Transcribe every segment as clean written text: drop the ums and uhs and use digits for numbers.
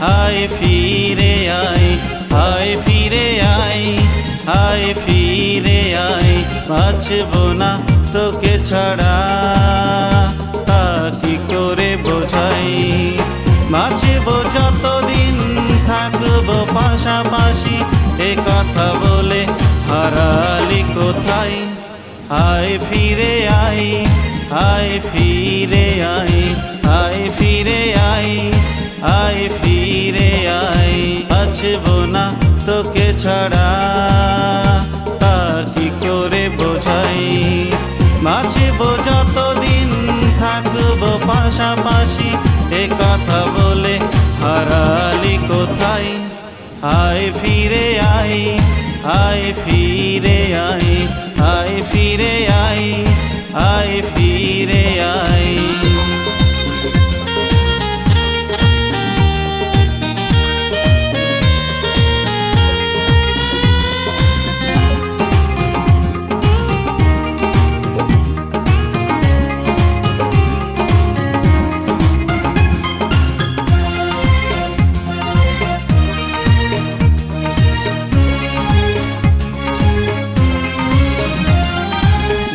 আয় ফিরে আয়, আয় ফিরে আয়, আয় ফিরে আয়। বাঁচব না তোকে ছাড়া, তা কি করে বোঝাই। বাঁচব যতদিন থাকবো পাশাপাশি, এ কথা বলে হারালি কোথায়। আয় ফিরে আয়, আয় ফিরে আয়, আয় ফিরে আয়, আয় ফিরে আয়। বাঁচব না তোকে ছাড়া, তা কি করে বোঝাই। বাঁচব যতদিন থাকবো পাশাপাশি, এ কথা বলে হারালি কোথায়। আয় ফিরে আয়, আয় ফিরে আয়, আয় ফিরে আয়, আয় ফিরে আয়।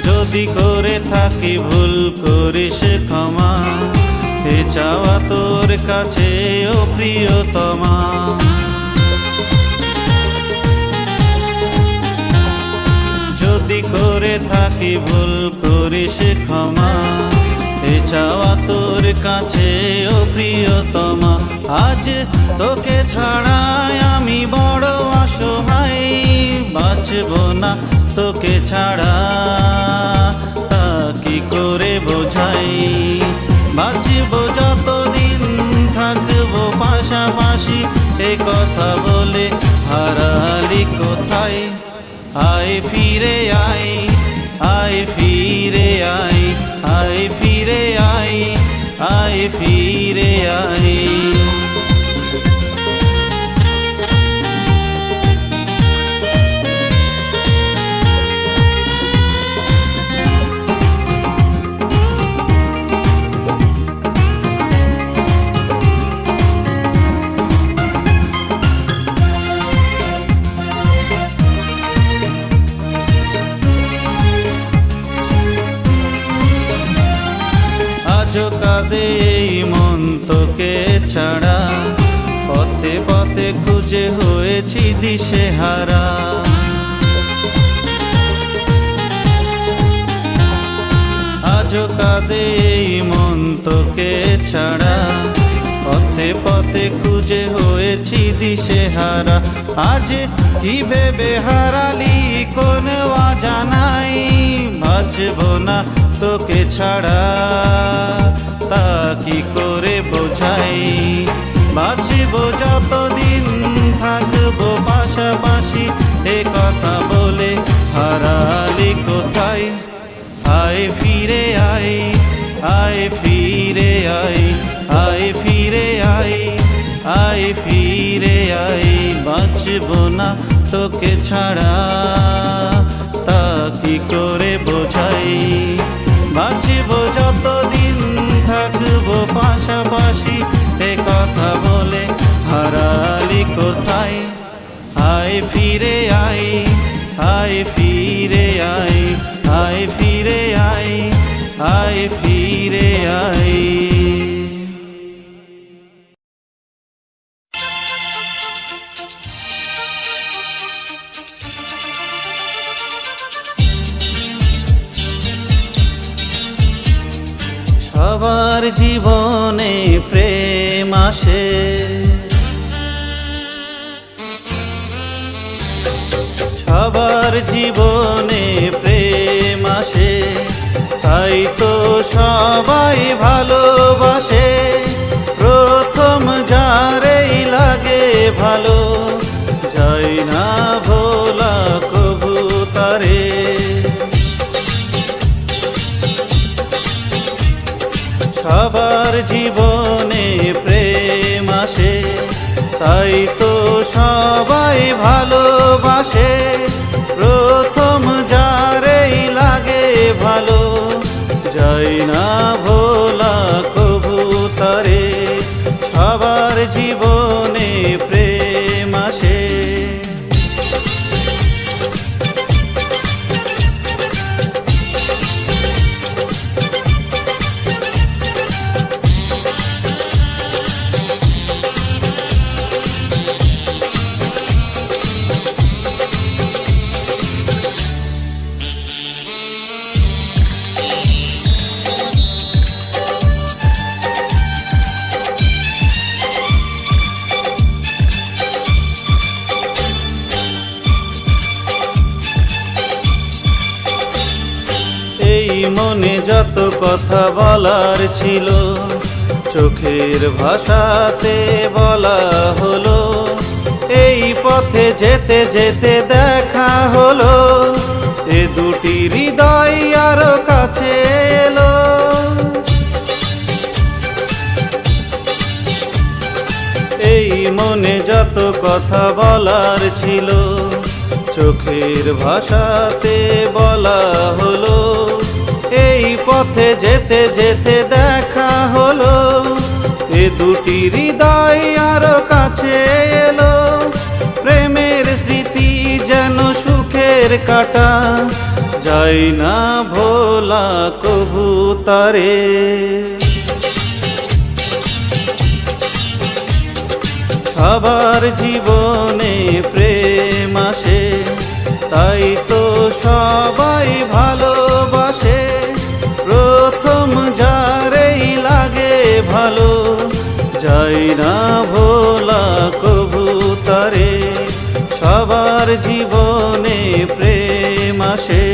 যদি করে থাকি ভুল করিস ক্ষমা, এ চাওয়া তোর কাছে ও প্রিয়তমা। যদি করে থাকি ভুল করিস ক্ষমা, এ চাওয়া তোর কাছে ও প্রিয়তমা। আজ তোকে ছাড়াই আমি বড় অসহায়, বাঁচব না তোকে ছাড়া, তা কি করে বোঝাই। বাঁচব যতদিন থাকবো পাশাপাশি, এ কথা বলে হারালি কোথায়। আয় ফিরে আয়, আয় ফিরে আয়, আয় ফিরে আয়, আয় ফিরে আয়। আজও কাঁদে এই মন তোকে ছাড়া, পথে পথে খুঁজে হয়েছি দিশেহারা। আজও কাঁদে এই মন তোকে ছাড়া, পথে পথে খুঁজে হয়েছি দিশেহারা। আজ কি ভেবে হারালি কোন অজানাই, বাঁচব না তোকে ছাড়া, তা কি করে বোঝাই। বাঁচব যতদিন থাকবো পাশাপাশি, এ কথা বলে হারালি কোথায়। আয় ফিরে আয়, আয় ফিরে আয়, আয় ফিরে আয়, আয় ফিরে আয়। বাঁচব না তোকে ছাড়া, তা কি করে বোঝাই। বাঁচব যতদিন থাকবো পাশাপাশি, এ কথা বলে হারালি কোথায়। আয় ফিরে আয়, আয় ফিরে আয়, আয় ফিরে আয়, আয় ফিরে আয়। সবার জীবনে প্রেম আসে, সবার জীবনে প্রেম আসে, তাই তো সবাই ভালোবাসে। প্রথম যারেই লাগে ভালো, যায় না ভোলা কবু তারে। সবার জীবনে প্রেম আসে, তাই তো সবাই ভালোবাসে। প্রথম যারেই লাগে ভালো, যায় না ভোলা কবু তারে। সবার জীবন মনে যত কথা বলার ছিল চোখের ভাষাতে বলা হলো, এই পথে যেতে যেতে দেখা হলো, এ দুটি হৃদয় আরো কাছে এলো। এই মনে যত কথা বলার ছিল চোখের ভাষাতে বলা হলো, এই পথে যেতে যেতে দেখা হলো, এ দুটি হৃদয় আরো কাছে এলো। প্রেমের স্মৃতি যেন সুখের কাটা, যায় না ভোলা কভু তারে। সবার জীবনে প্রেম আসে, তাই তো সবাই ভালোবাসে। প্রথম যারেই লাগে ভালো, যায় না ভোলা কভু তারে। সবার জীবনে প্রেম আসে।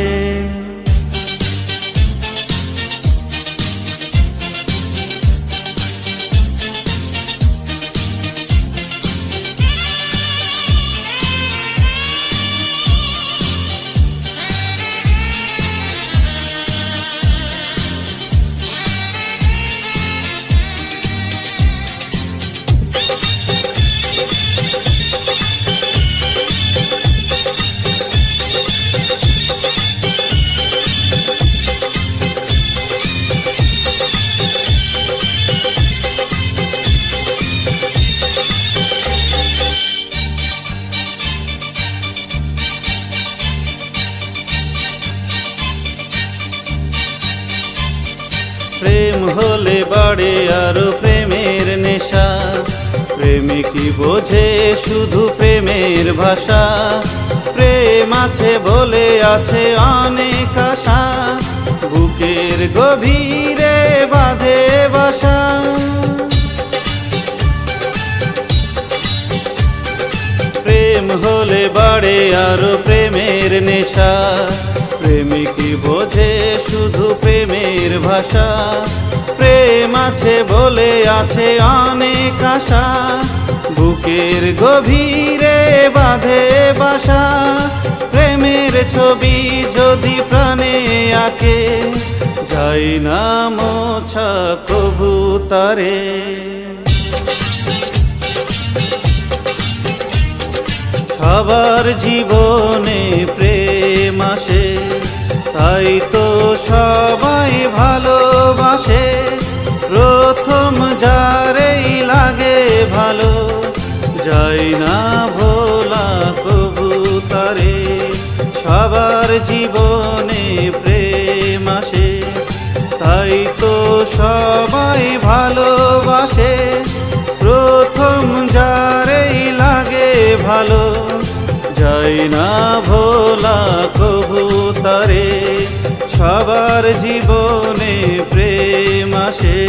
প্রেম হলে বাড়ে আরো প্রেমের নেশা, প্রেমে কি বোঝে শুধু প্রেমের ভাষা। প্রেম আছে বলে আছে অনেক আশা, বুকের গভীরে বাঁধে বাসা। প্রেম হলে বাড়ে আরো প্রেমের নেশা, প্রেমে কি বোঝে শুধু প্রেমের ভাষা। প্রেম আছে বলে আছে অনেক আশা, বুকের গভীরে বাঁধে বাসা। প্রেমের ছবি যদি প্রাণে আঁকে, যায় না মোছা কভু তারে। সবার জীবনে প্রেম আসে, তাই তো সবাই ভালোবাসে। প্রথম যারেই লাগে ভালো, যায় না ভোলা কভু তারে। সবার জীবনে প্রেম আসে, তাই তো সবাই ভালোবাসে। প্রথম যারেই লাগে ভালো, যায় না ভোলা কভু তারে। সবার জীবনে প্রেম আসে।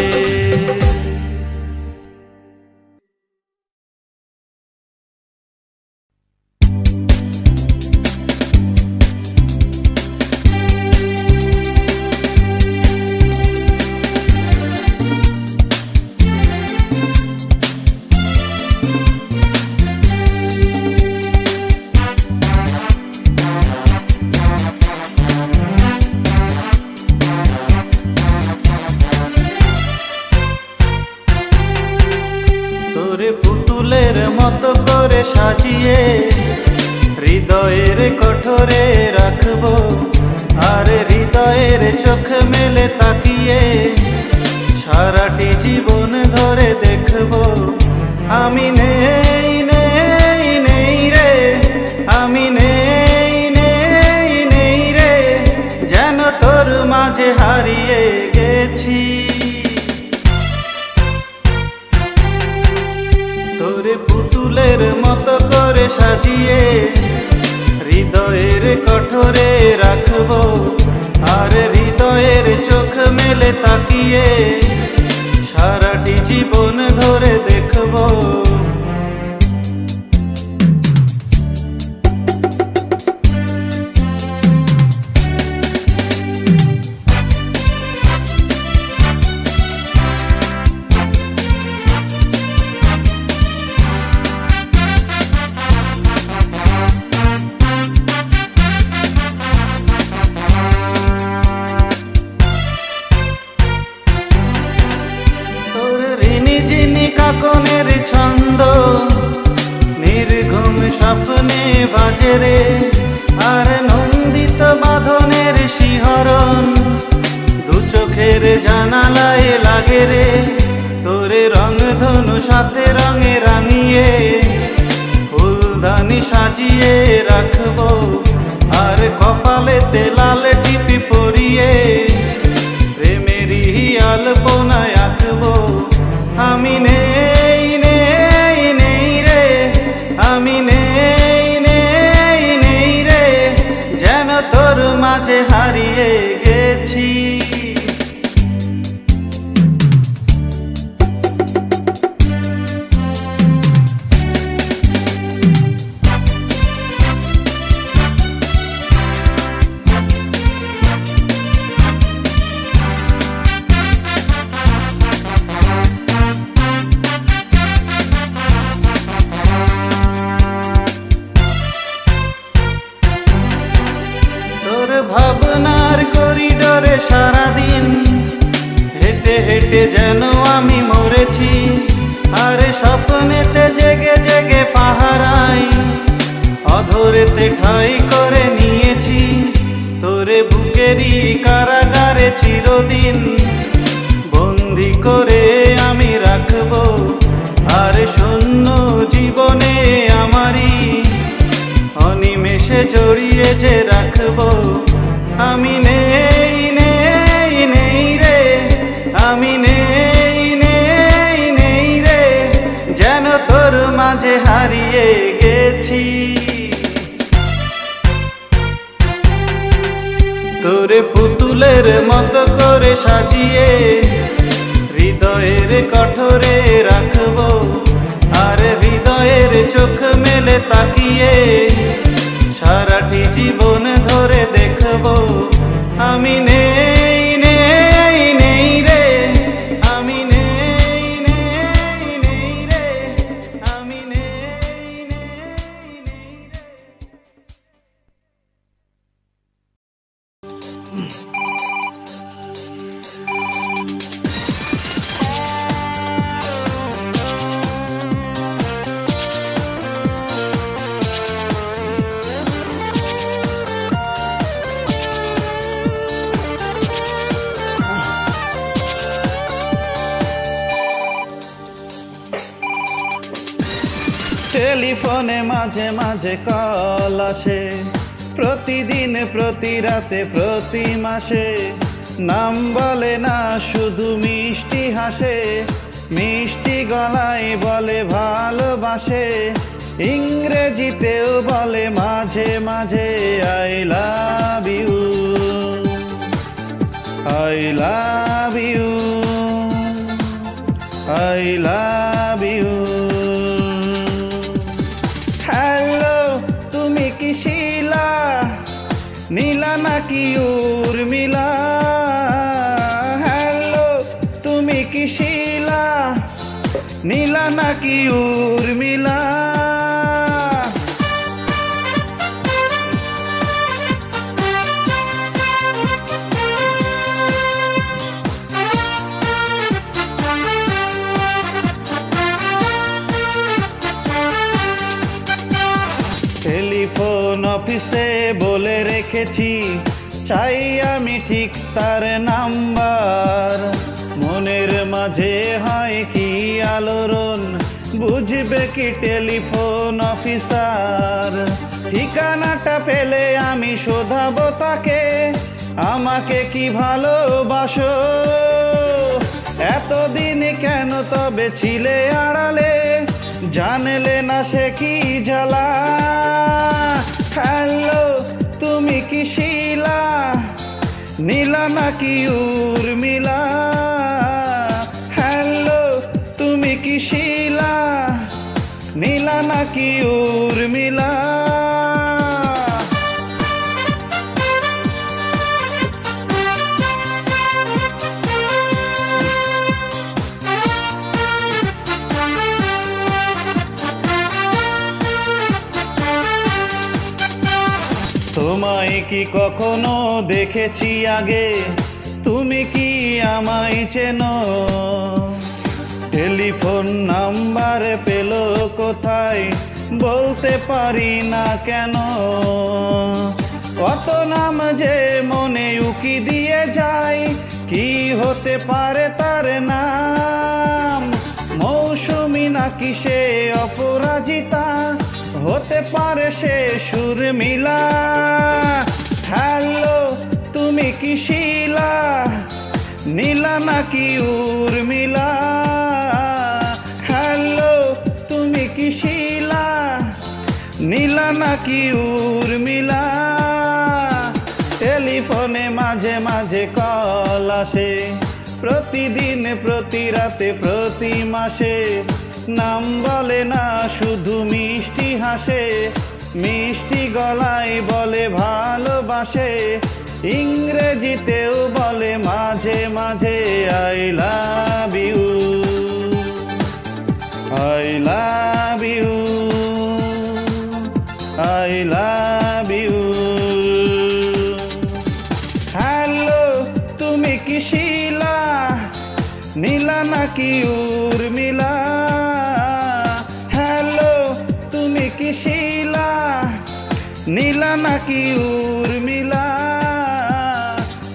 পুতুলের মতো করে সাজিয়ে হৃদয়ের কঠোরে রাখবো, আর হৃদয়ের চোখ মেলে তাকিয়ে সারাটি জীবন ধরে দেখবো। আমি নেই নেই নেই রে, আমি নেই নেই নেই রে, যেন তোর মাঝে হারিয়ে গেছি। তোরে পুতুলের মতো করে সাজিয়ে হৃদয়ের কঠোরে রাখবো, আর হৃদয়ের চোখ মেলে তাকিয়ে সারাটি জীবন ধরে দেখবো। বাজে রে, আর নন্দিত বাঁধনের শিহরণ দু চোখের জানালায় লাগে রে। তোরে রং ধনু সাথে রঙে রাঙিয়ে ফুলদানি সাজিয়ে রাখবো, আর কপালেতে লাল টিপি পরিয়ে প্রেমেরই আলপনায় আঁকবো। আমি নেই নেই নেই রে, আমি নেই নেই নেই রে, যেন তোর মাঝে হারিয়ে গেছি। ভাবনার করিডোরে সারাদিন হেঁটে হেঁটে যেন আমি মরেছি, আর স্বপ্নেতে জেগে জেগে পাহারাই অধরেতে ঠাই করে নিয়েছি। তোরে বুকেরই কারাগারে চিরদিন বন্দি করে আমি রাখবো, আর শূন্য জীবনে আমারই অনিমেষে জড়িয়ে যে রাখবো। আমি নেই নেই নেই রে, আমি নেই নেই নেই রে, যেন তোর মাঝে হারিয়ে গেছি। তোরে পুতুলের মতো করে সাজিয়ে হৃদয়ের কঠোরে রাখবো, আর হৃদয়ের চোখ মেলে তাকিয়ে সারাটি জীবন ধরে দেখবো। আমি নেই নেই নেই রে, আমি নেই নেই নেই রে, আমি নেই নেই নেই রে। টেলিফোনে মাঝে মাঝে কল আসে, প্রতিদিন প্রতি রাতে প্রতি মাসে। নাম বলে না, শুধু মিষ্টি হাসে, মিষ্টি গলায় বলে ভালোবাসে। ইংরেজিতেও বলে মাঝে মাঝে I love you, I love you, I love you. Hello, তুমি কি শিলা, নীলা নাকি উর্মিলা? হ্যালো, তুমি কি শিলা, নীলা নাকি উর্মিলা? টেলিফোন অফিসে বলে রেখেছি, চাই আমি ঠিক তার নাম্বার। মনের মাঝে হয় কি আলোড়ন, বুঝবে কি টেলিফোন অফিসার? ঠিকানাটা পেলে আমি শোধাবো তাকে, আমাকে কি ভালোবাসো? এতদিন কেন তবে ছিলে আড়ালে, জানলে না সে কি জ্বালা? হ্যালো, তুমি কি শিলা, নীলা নাকি উর্মিলা? হ্যালো, তুমি কি শিলা, নীলা নাকি উর্মিলা? তোমায় কি কখনো দেখেছি আগে, তুমি কি আমায় চেনো? টেলিফোন নাম্বার পেলো কোথায়, বলতে পারি না কেন। কত নাম যে মনে উকি দিয়ে যায়, কি হতে পারে তার নাম? মৌসুমী নাকি সে অপরাজিতা, হতে পারে সে সুরমিলা। হ্যালো, তুমি কি শিলা, নীলা নাকি উর্মিলা? হ্যালো, তুমি কি শিলা, নীলা নাকি উর্মিলা? টেলিফোনে মাঝে মাঝে কল আসে, প্রতিদিন প্রতি রাতে প্রতি মাসে। নাম বলে না, শুধু মিষ্টি হাসে, মিষ্টি গলায় বলে ভালোবাসে। ইংরেজিতেও বলে মাঝে মাঝে I love you, I love you, I love you. Hello, তুমি কি শিলা, নীলা নাকি উর্মিলা? হ্যালো, তুমি কি শিলা, নীলা নাকি উর্মিলা?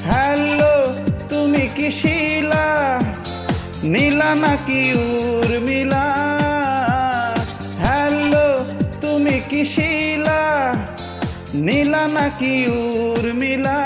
হ্যালো, তুমি কি শিলা, নীলা নাকি উর্মিলা? হ্যালো, তুমি কি শিলা, নীলা নাকি উর্মিলা?